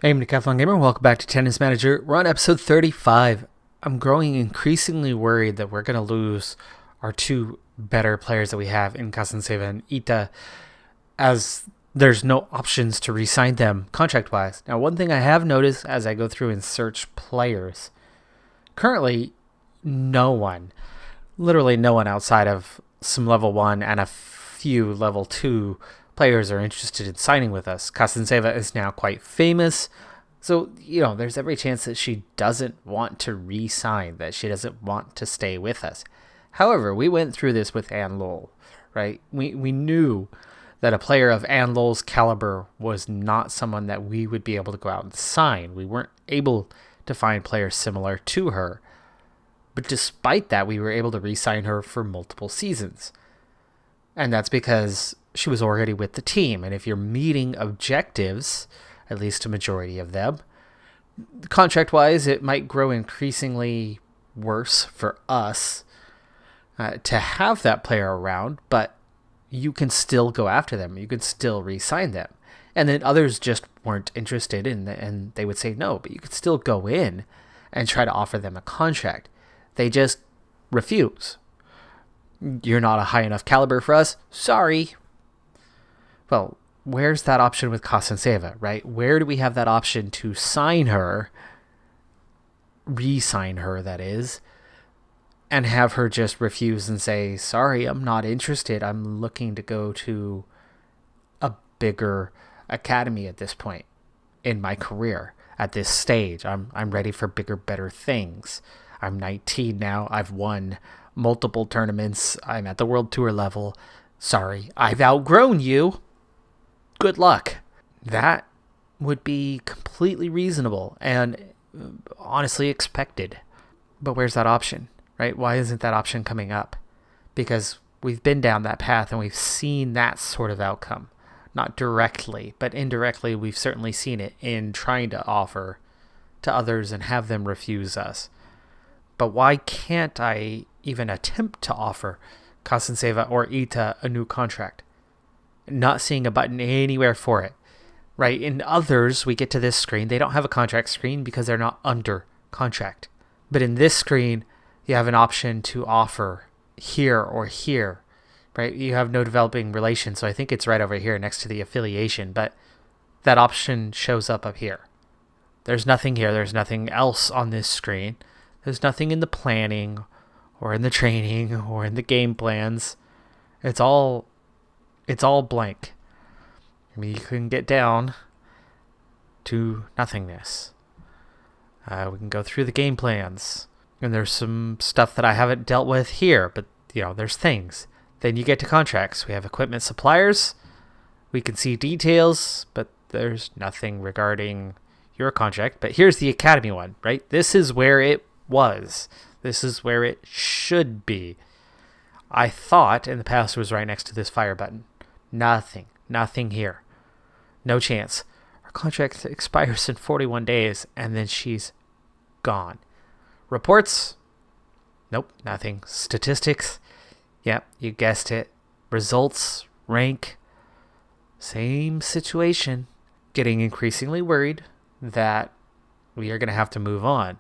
Hey, I'm Decathlon Gamer. Welcome back to Tennis Manager. We're on episode 35. I'm growing increasingly worried that we're going to lose our two better players that we have in Kasanseva and Ita, as there's no options to re-sign them contract-wise. Now, one thing I have noticed as I go through and search players, currently literally no one outside of some level 1 and a few level 2 players are interested in signing with us. Kasanseva is now quite famous, so, there's every chance that she doesn't want to re-sign, that she doesn't want to stay with us. However, we went through this with Ann Lowell, right? We knew that a player of Ann Lowell's caliber was not someone that we would be able to go out and sign. We weren't able to find players similar to her. But despite that, we were able to re-sign her for multiple seasons. And that's because she was already with the team. And if you're meeting objectives, at least a majority of them, contract-wise, it might grow increasingly worse for us to have that player around, but you can still go after them. You can still re-sign them. And then others just weren't interested and they would say no, but you could still go in and try to offer them a contract. They just refuse. You're not a high enough caliber for us. Sorry. Well, where's that option with Kasanseva, right? Where do we have that option to sign her, re-sign her, that is, and have her just refuse and say, sorry, I'm not interested. I'm looking to go to a bigger academy at this point in my career, at this stage. I'm ready for bigger, better things. I'm 19 now. I've won multiple tournaments. I'm at the World Tour level. Sorry, I've outgrown you. Good luck. That would be completely reasonable and honestly expected. But where's that option, right? Why isn't that option coming up? Because we've been down that path and we've seen that sort of outcome. Not directly, but indirectly, we've certainly seen it in trying to offer to others and have them refuse us. But why can't I even attempt to offer Kasanseva or Ita a new contract? Not seeing a button anywhere for it, right? In others, we get to this screen. They don't have a contract screen because they're not under contract. But in this screen, you have an option to offer here or here, right? You have no developing relation, so I think it's right over here next to the affiliation, but that option shows up here. There's nothing here. There's nothing else on this screen. There's nothing in the planning or in the training or in the game plans. It's all blank. I mean, you can get down to nothingness. We can go through the game plans. And there's some stuff that I haven't dealt with here, but, there's things. Then you get to contracts. We have equipment suppliers. We can see details, but there's nothing regarding your contract. But here's the Academy one, right? This is where it was. This is where it should be. I thought in the past it was right next to this fire button. Nothing here. No chance. Our contract expires in 41 days, and then she's gone. Reports? Nope, nothing. Statistics? Yep, you guessed it. Results? Rank? Same situation. Getting increasingly worried that we are going to have to move on.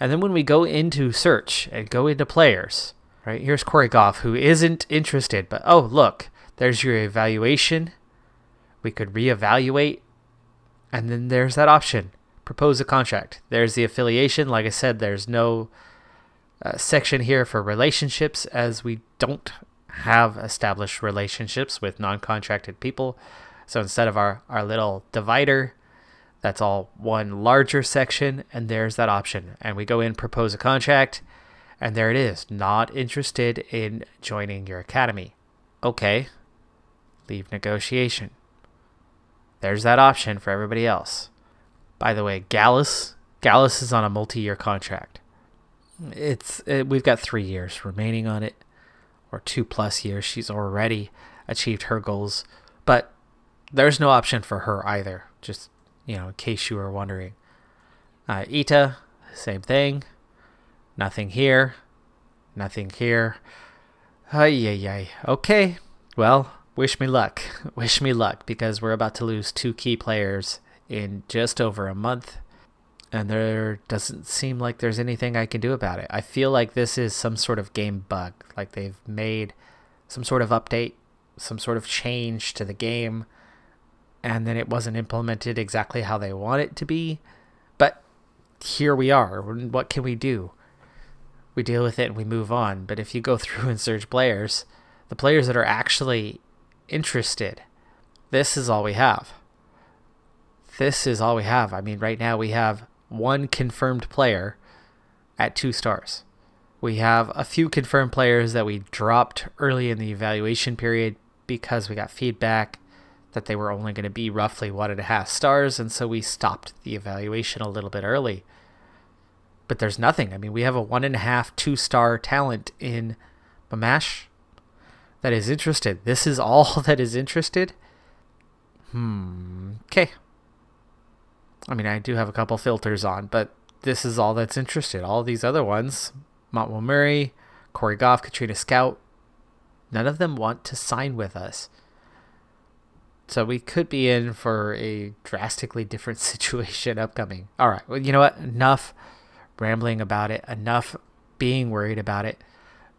And then when we go into search and go into players, right, here's Corey Goff, who isn't interested, but oh, look, there's your evaluation. We could reevaluate. And then there's that option, propose a contract. There's the affiliation. Like I said, there's no section here for relationships, as we don't have established relationships with non-contracted people. So instead of our little divider, that's all one larger section, and there's that option. And we go in, propose a contract, and there it is. Not interested in joining your academy. Okay. Leave negotiation. There's that option for everybody else. By the way, Gallus is on a multi-year contract. We've got 3 years remaining on it, or 2+ years. She's already achieved her goals, but there's no option for her either. Just in case you were wondering. Ita, same thing. Nothing here. Nothing here. Ay. Okay. Well, wish me luck. Wish me luck, because we're about to lose 2 key players in just over a month, and there doesn't seem like there's anything I can do about it. I feel like this is some sort of game bug, like they've made some sort of update, some sort of change to the game, and then it wasn't implemented exactly how they want it to be. But here we are. What can we do? We deal with it and we move on. But if you go through and search players, the players that are actually interested, this is all we have. This is all we have. I mean, right now we have one confirmed player at 2 stars. We have a few confirmed players that we dropped early in the evaluation period because we got feedback that they were only going to be roughly 1.5 stars, and so we stopped the evaluation a little bit early. But there's nothing. I mean, we have a 1.5, 2-star talent in Mamash that is interested. This is all that is interested? Okay. I mean, I do have a couple filters on, but this is all that's interested. All these other ones, Montwell Murray, Corey Goff, Katrina Scout, none of them want to sign with us. So we could be in for a drastically different situation upcoming. All right, well, you know what? Enough rambling about it. Enough being worried about it.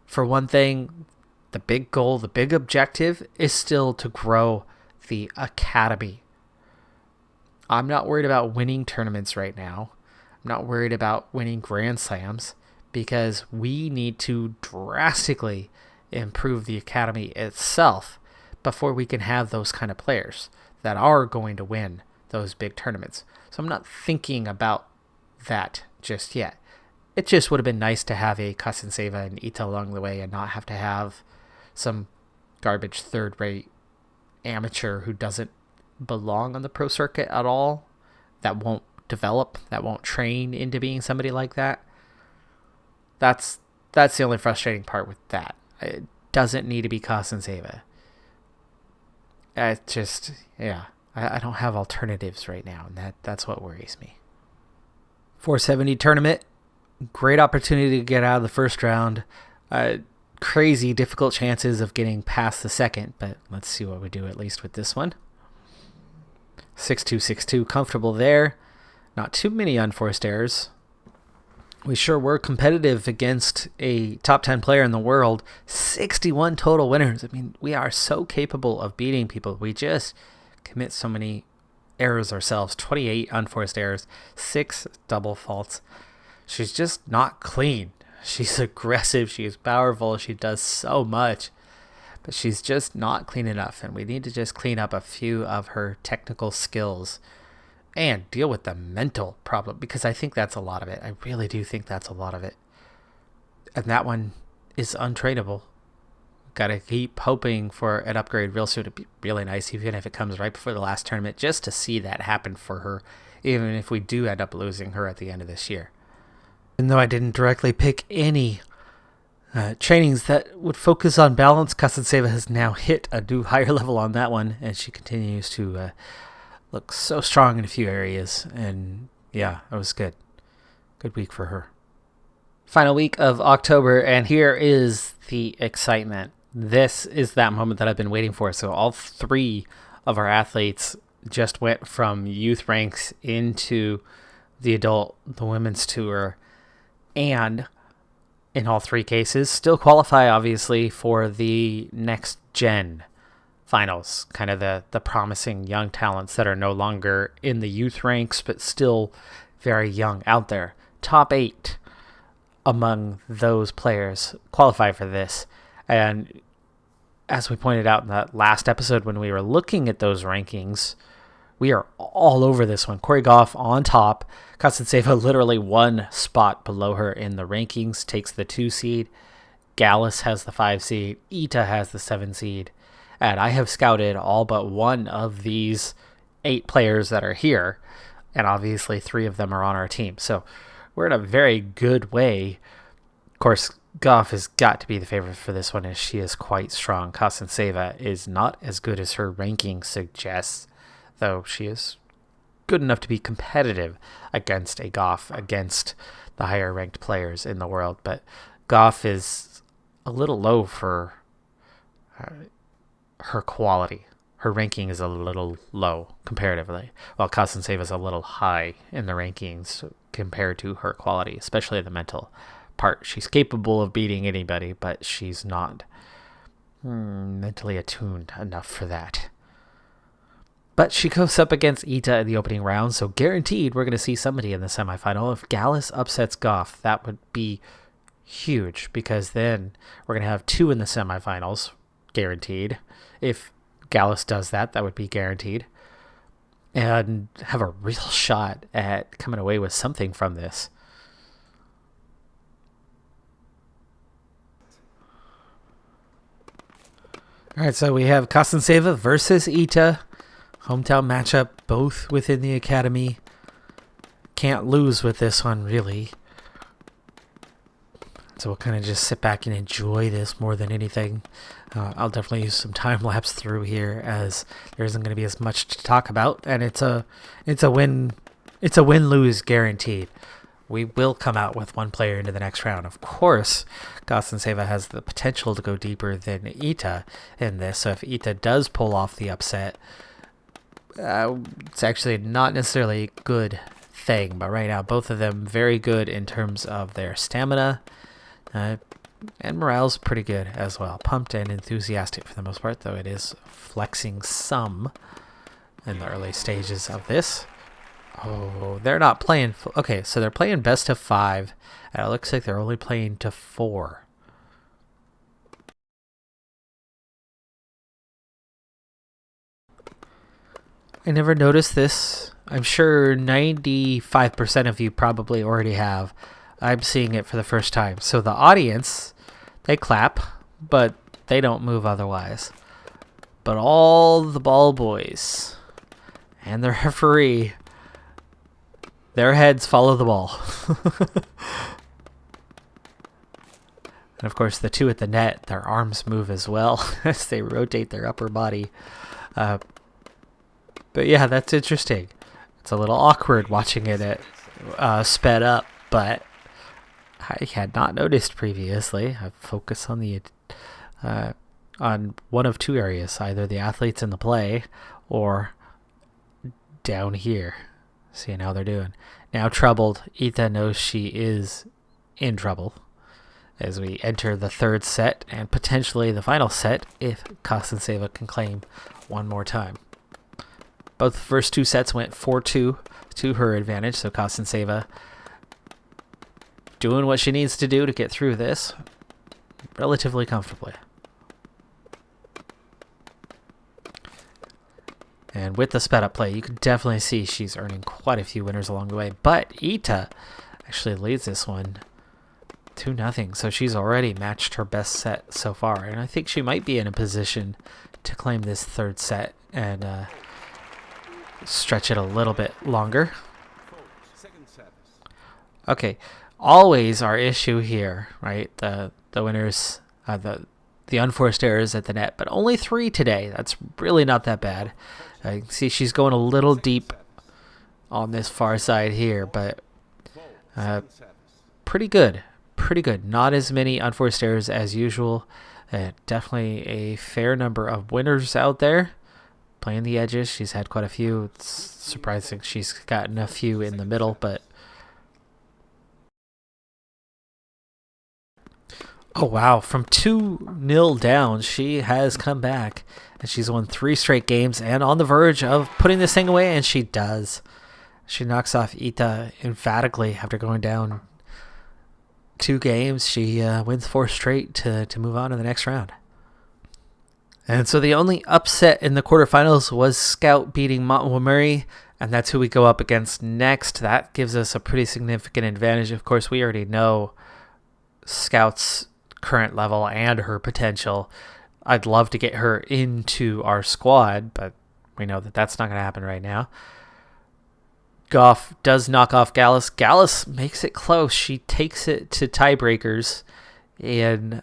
For one thing, the big goal, the big objective is still to grow the academy. I'm not worried about winning tournaments right now. I'm not worried about winning Grand Slams because we need to drastically improve the academy itself before we can have those kind of players that are going to win those big tournaments. So I'm not thinking about that just yet. It just would have been nice to have a Kasanseva and Ita along the way and not have to have some garbage third-rate amateur who doesn't belong on the pro circuit at all, that won't develop, that won't train into being somebody like that. That's the only frustrating part with that. It doesn't need to be Kasanseva. It just, yeah, I don't have alternatives right now, and that's what worries me. 470 tournament, great opportunity to get out of the first round. Crazy difficult chances of getting past the second, but let's see what we do at least with this one. 6-2, 6-2, comfortable there. Not too many unforced errors. We sure were competitive against a top 10 player in the world. 61 total winners. I mean, we are so capable of beating people. We just commit so many errors ourselves. 28 unforced errors, 6 double faults. She's just not clean. She's aggressive. She is powerful. She does so much. But she's just not clean enough. And we need to just clean up a few of her technical skills and deal with the mental problem, because I think that's a lot of it. I really do think that's a lot of it. And that one is untrainable. Got to keep hoping for an upgrade real soon. It'd be really nice, even if it comes right before the last tournament, just to see that happen for her, even if we do end up losing her at the end of this year. Even though I didn't directly pick any trainings that would focus on balance, Kasanseva has now hit a new higher level on that one, and she continues to look so strong in a few areas. And yeah, it was good. Good week for her. Final week of October, and here is the excitement. This is that moment that I've been waiting for. So all 3 of our athletes just went from youth ranks into the women's tour, and in all 3 cases still qualify obviously for the next gen finals, kind of the promising young talents that are no longer in the youth ranks but still very young out there. Top 8 among those players qualify for this. And as we pointed out in that last episode when we were looking at those rankings, we are all over this one. Corey Goff on top. Kasanseva literally 1 spot below her in the rankings, takes the 2 seed. Gallus has the 5 seed. Ita has the 7 seed. And I have scouted all but one of these 8 players that are here. And obviously 3 of them are on our team. So we're in a very good way. Of course, Goff has got to be the favorite for this one, as she is quite strong. Kasanseva is not as good as her ranking suggests, though she is good enough to be competitive against a Goff, against the higher ranked players in the world. But Goff is a little low for her quality. her ranking is a little low comparatively, while Kazantseva is a little high in the rankings compared to her quality, especially the mental part. She's capable of beating anybody, but she's not mentally attuned enough for that. But she goes up against Ita in the opening round, so guaranteed we're going to see somebody in the semifinal. If Gallus upsets Goff, that would be huge, because then we're going to have 2 in the semifinals, guaranteed. If Gallus does that, that would be guaranteed. And have a real shot at coming away with something from this. All right, so we have Kazantseva versus Ita. Hometown matchup, both within the academy. Can't lose with this one, really. So we'll kind of just sit back and enjoy this more than anything. I'll definitely use some time lapse through here, as there isn't going to be as much to talk about, and it's a win-lose guaranteed. We will come out with one player into the next round. Of course, Kazantseva has the potential to go deeper than Ita in this. So if Ita does pull off the upset, it's actually not necessarily a good thing. But right now, both of them very good in terms of their stamina. And morale's pretty good as well. Pumped and enthusiastic for the most part, though it is flexing some in the early stages of this. Oh, they're not playing. Okay, so they're playing best of 5, and it looks like they're only playing to 4. I never noticed this. I'm sure 95% of you probably already have. I'm seeing it for the first time. So the audience, they clap, but they don't move otherwise. But all the ball boys and the referee, their heads follow the ball. And of course, the 2 at the net, their arms move as well as they rotate their upper body. But yeah, that's interesting. It's a little awkward watching it at sped up, but I had not noticed previously. I focus on the on one of 2 areas, either the athletes in the play or down here. Seeing how they're doing. Now troubled, Ita knows she is in trouble as we enter the 3rd set and potentially the final set if Kazantseva can claim one more time. Both the first 2 sets went 4-2 to her advantage, so Kazantseva doing what she needs to do to get through this relatively comfortably. And with the sped up play, you can definitely see she's earning quite a few winners along the way. But Ita actually leads this one 2-0, so she's already matched her best set so far. And I think she might be in a position to claim this 3rd set and stretch it a little bit longer. Okay, always our issue here, right? The winners, the unforced errors at the net, but only 3 today. That's really not that bad. I see she's going a little deep on this far side here, but pretty good. Pretty good. Not as many unforced errors as usual. Definitely a fair number of winners out there. Playing the edges, she's had quite a few. It's surprising she's gotten a few in the middle, but oh wow, from 2-0 down, she has come back, and she's won 3 straight games and on the verge of putting this thing away, and she does. She knocks off Ita emphatically after going down 2 games. She wins 4 straight to move on to the next round. And so the only upset in the quarterfinals was Scout beating Montgomery, and that's who we go up against next. That gives us a pretty significant advantage. Of course, we already know Scout's current level and her potential. I'd love to get her into our squad, but we know that that's not going to happen right now. Goff does knock off Gallus. Gallus makes it close. She takes it to tiebreakers in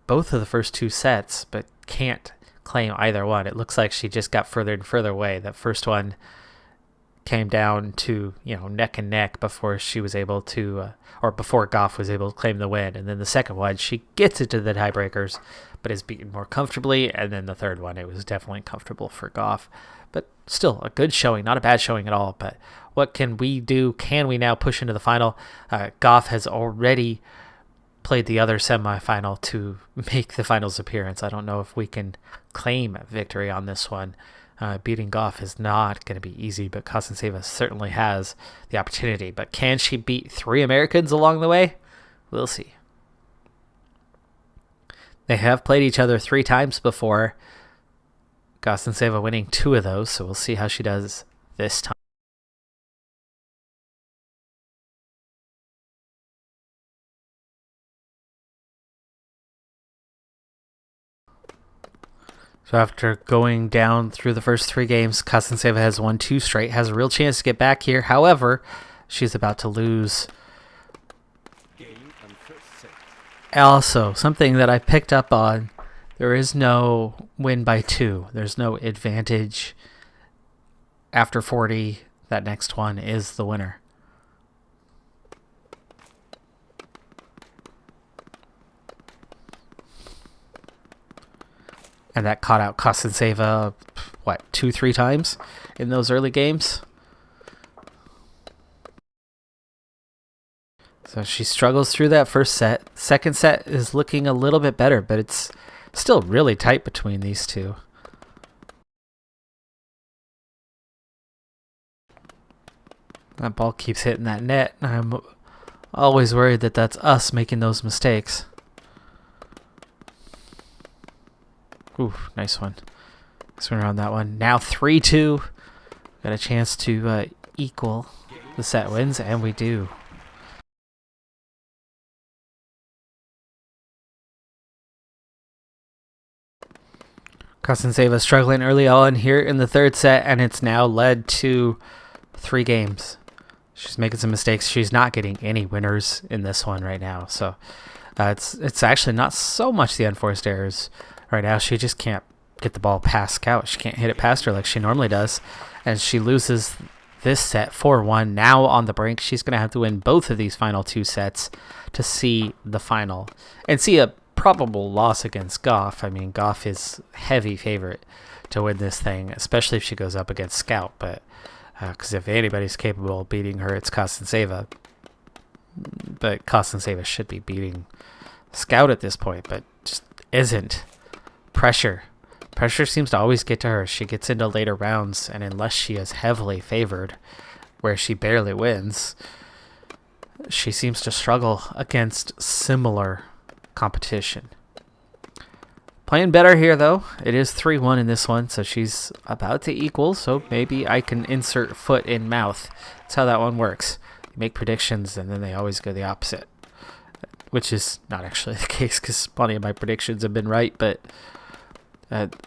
both of the first 2 sets, but can't claim either one. It looks like she just got further and further away. That first one came down to, neck and neck before she was able to, or before Goff was able to claim the win. And then the second one, she gets it to the tiebreakers, but is beaten more comfortably. And then the third one, it was definitely comfortable for Goff. But still, a good showing, not a bad showing at all. But what can we do? Can we now push into the final? Goff has already played the other semifinal to make the finals appearance. I don't know if we can claim victory on this one. Beating Goff is not going to be easy, but Kostenseva certainly has the opportunity. But can she beat 3 Americans along the way? We'll see. They have played each other 3 times before. Kostenseva winning 2 of those, so we'll see how she does this time. So after going down through the first 3 games, Kostenseva has won 2 straight, has a real chance to get back here. However, she's about to lose. Also, something that I picked up on, there is no win by 2. There's no advantage after 40. That next one is the winner. And that caught out Kostenseva, 2-3 times in those early games. So she struggles through that first set. Second set is looking a little bit better, but it's still really tight between these two. That ball keeps hitting that net. I'm always worried that that's us making those mistakes. Ooh, nice one. Swing around that one. Now 3-2. Got a chance to equal the set wins, and we do. Kostenseva struggling early on here in the third set, and it's now led to 3 games. She's making some mistakes. She's not getting any winners in this one right now. So it's actually not so much the unforced errors right now. She just can't get the ball past Scout. She can't hit it past her like she normally does. And she loses this set 4-1. Now on the brink, she's going to have to win both of these final 2 sets to see the final and see a probable loss against Goff. I mean, Goff is heavy favorite to win this thing, especially if she goes up against Scout. But because if anybody's capable of beating her, it's Kostenseva. But Kostenseva should be beating Scout at this point, but just isn't. Pressure seems to always get to her. She gets into later rounds, and unless she is heavily favored, where she barely wins, she seems to struggle against similar competition. Playing better here, though. It is 3-1 in this one, so she's about to equal, so maybe I can insert foot in mouth. That's how that one works. You make predictions, and then they always go the opposite, which is not actually the case because plenty of my predictions have been right, but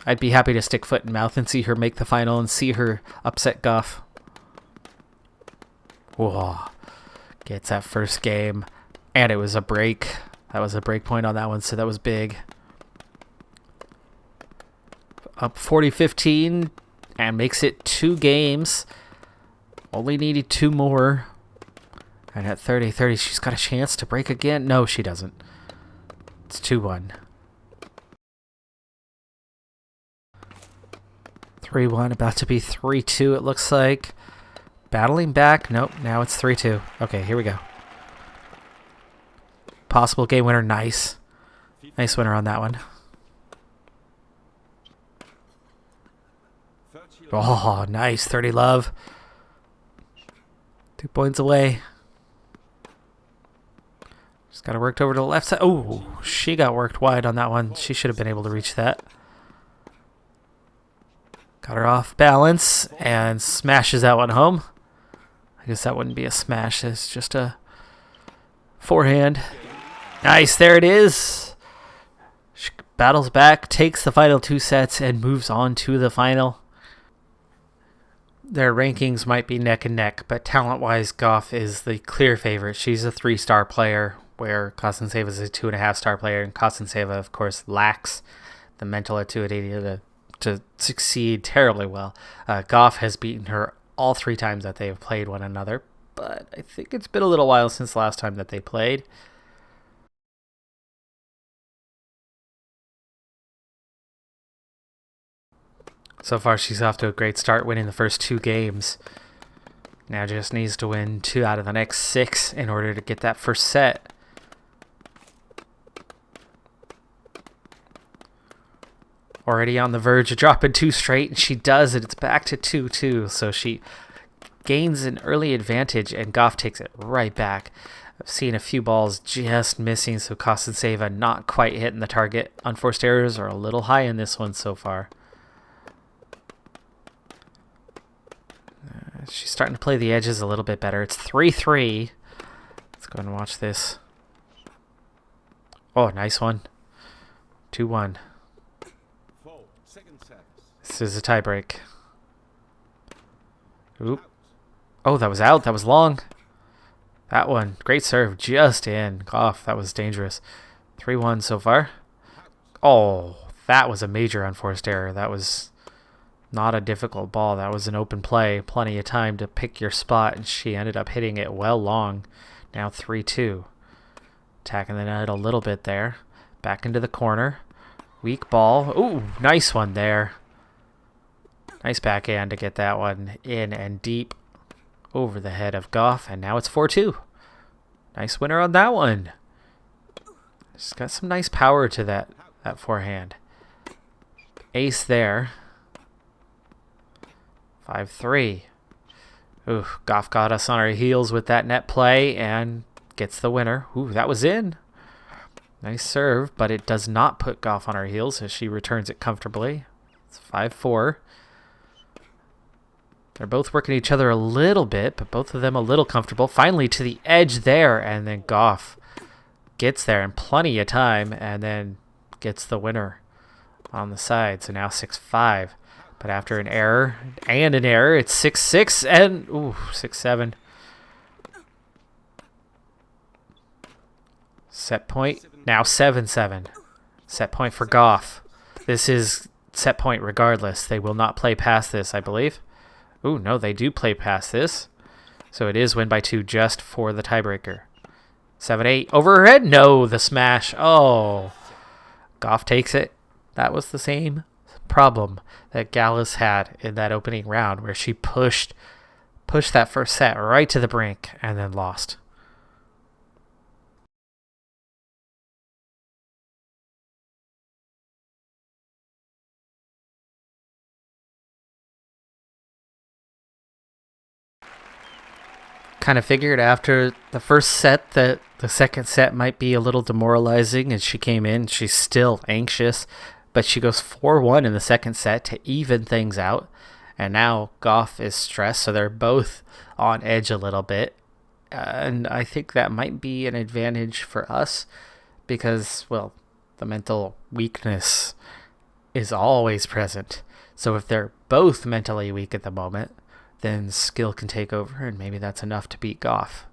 I'd be happy to stick foot in mouth and see her make the final and see her upset Goff. Whoa. Gets that first game, and it was a break. That was a break point on that one, so that was big. Up 40-15 and makes it 2 games. Only needed 2 more. And at 30-30, she's got a chance to break again. No, she doesn't. It's 2-1. 3-1, about to be 3-2, it looks like. Battling back. Nope, now it's 3-2. Okay, here we go. Possible game winner. Nice. Nice winner on that one. Oh, nice. 30 love. 2 points away. Just got her worked over to the left side. Oh, she got worked wide on that one. She should have been able to reach that. Got her off balance and smashes that one home. I guess that wouldn't be a smash. It's just a forehand. Nice. There it is. She battles back, takes the final 2 sets, and moves on to the final. Their rankings might be neck and neck, but talent-wise, Goff is the clear favorite. She's a 3-star player, where Kostenseva is a 2.5-star player, and Kostenseva, of course, lacks the mental acuity to succeed terribly well. Goff has beaten her all 3 times that they have played one another, but I think it's been a little while since the last time that they played. So far, she's off to a great start, winning the first 2 games. Now just needs to win 2 out of the next 6 in order to get that first set. Already on the verge of dropping 2 straight, and she does it. It's back to 2-2, so she gains an early advantage, and Goff takes it right back. I've seen a few balls just missing, so Kostenseva not quite hitting the target. Unforced errors are a little high in this one so far. She's starting to play the edges a little bit better. It's 3-3. Let's go and watch this. Oh, nice one. 2-1. This is a tiebreak. Oop. Oh, that was out. That was long. That one. Great serve. Just in. Off. That was dangerous. 3-1 so far. Oh, that was a major unforced error. That was not a difficult ball. That was an open play. Plenty of time to pick your spot, and she ended up hitting it well long. Now 3-2. Attacking the net a little bit there. Back into the corner. Weak ball. Ooh, nice one there. Nice backhand to get that one in and deep over the head of Goff. And now it's 4-2. Nice winner on that one. She's got some nice power to that forehand. Ace there. 5-3. Ooh, Goff got us on our heels with that net play and gets the winner. Ooh, that was in. Nice serve, but it does not put Goff on our heels as she returns it comfortably. It's 5-4. They're both working each other a little bit, but both of them a little comfortable. Finally to the edge there, and then Goff gets there in plenty of time and then gets the winner on the side. So now 6-5. But after an error and an error, it's 6-6 and 6-7. Set point, now 7-7. Set point for Goff. This is set point regardless. They will not play past this, I believe. Ooh, no, they do play past this. So it is win by 2 just for the tiebreaker. 7-8. Over her head? No, the smash. Oh. Goff takes it. That was the same problem that Gallus had in that opening round where she pushed that first set right to the brink and then lost. Kind of figured after the first set that the second set might be a little demoralizing, and she came in, she's still anxious, but she goes 4-1 in the second set to even things out, and now Goff is stressed, so they're both on edge a little bit, and I think that might be an advantage for us because, well, the mental weakness is always present, so if they're both mentally weak at the moment, then skill can take over, and maybe that's enough to beat Goff.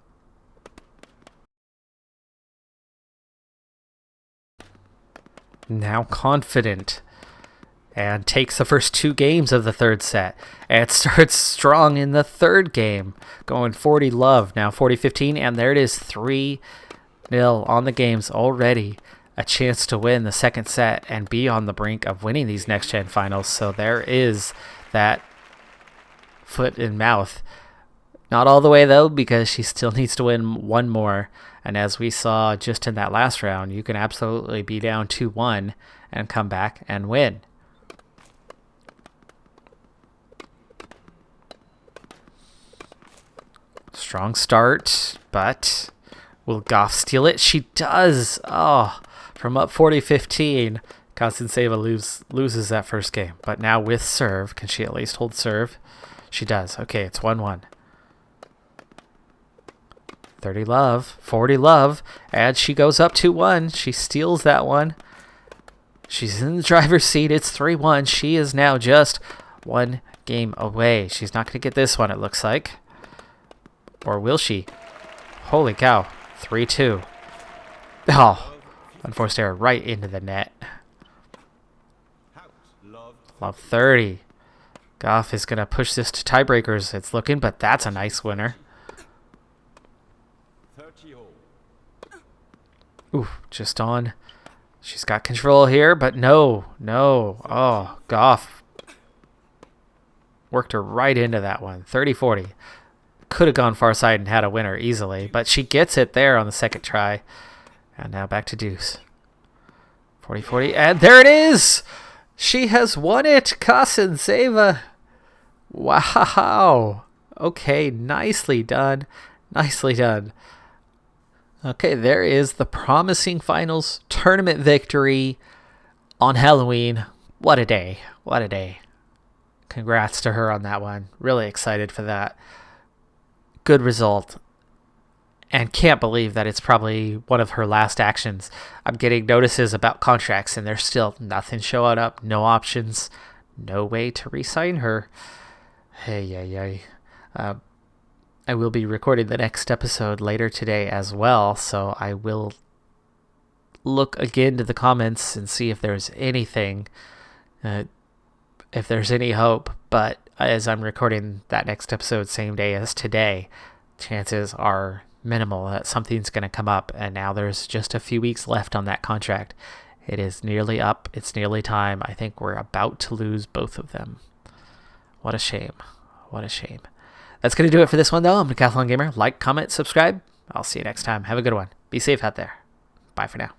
Now confident, and takes the first 2 games of the third set, and starts strong in the third game, going 40 love, now 40-15, and there it is, 3-0 on the games already. A chance to win the second set and be on the brink of winning these next gen finals, so there is that foot in mouth. Not all the way though, because she still needs to win 1 more, and as we saw just in that last round, you can absolutely be down 2-1 and come back and win. Strong start, but will Goff steal it? She does. Oh, from up 40-15, Kostenseva loses that first game, but now with serve, can she at least hold serve? She does. Okay, it's 1-1. 30 love, 40 love, and she goes up 2-1. She steals that one. She's in the driver's seat. It's 3-1. She is now just 1 game away. She's not going to get this one, it looks like. Or will she? Holy cow. 3-2. Oh, unforced error right into the net. Love 30. Goff is going to push this to tiebreakers, it's looking, but that's a nice winner. Ooh, just on. She's got control here, but no. Oh, Goff worked her right into that one. 30-40. Could have gone far side and had a winner easily, but she gets it there on the second try. And now back to deuce. 40-40, and there it is! She has won it, Kasanseva. Wow. Okay, nicely done. Nicely done. Okay, there is the promising finals tournament victory on Halloween. What a day. What a day. Congrats to her on that one. Really excited for that. Good result. And can't believe that it's probably one of her last actions. I'm getting notices about contracts and there's still nothing showing up. No options. No way to re-sign her. Hey. I will be recording the next episode later today as well, so I will look again to the comments and see if there's anything, if there's any hope. But as I'm recording that next episode same day as today, chances are minimal that something's going to come up, and now there's just a few weeks left on that contract. It is nearly up. It's nearly time. I think we're about to lose both of them. What a shame. What a shame. That's going to do it for this one, though. I'm Decathlon Gamer. Like, comment, subscribe. I'll see you next time. Have a good one. Be safe out there. Bye for now.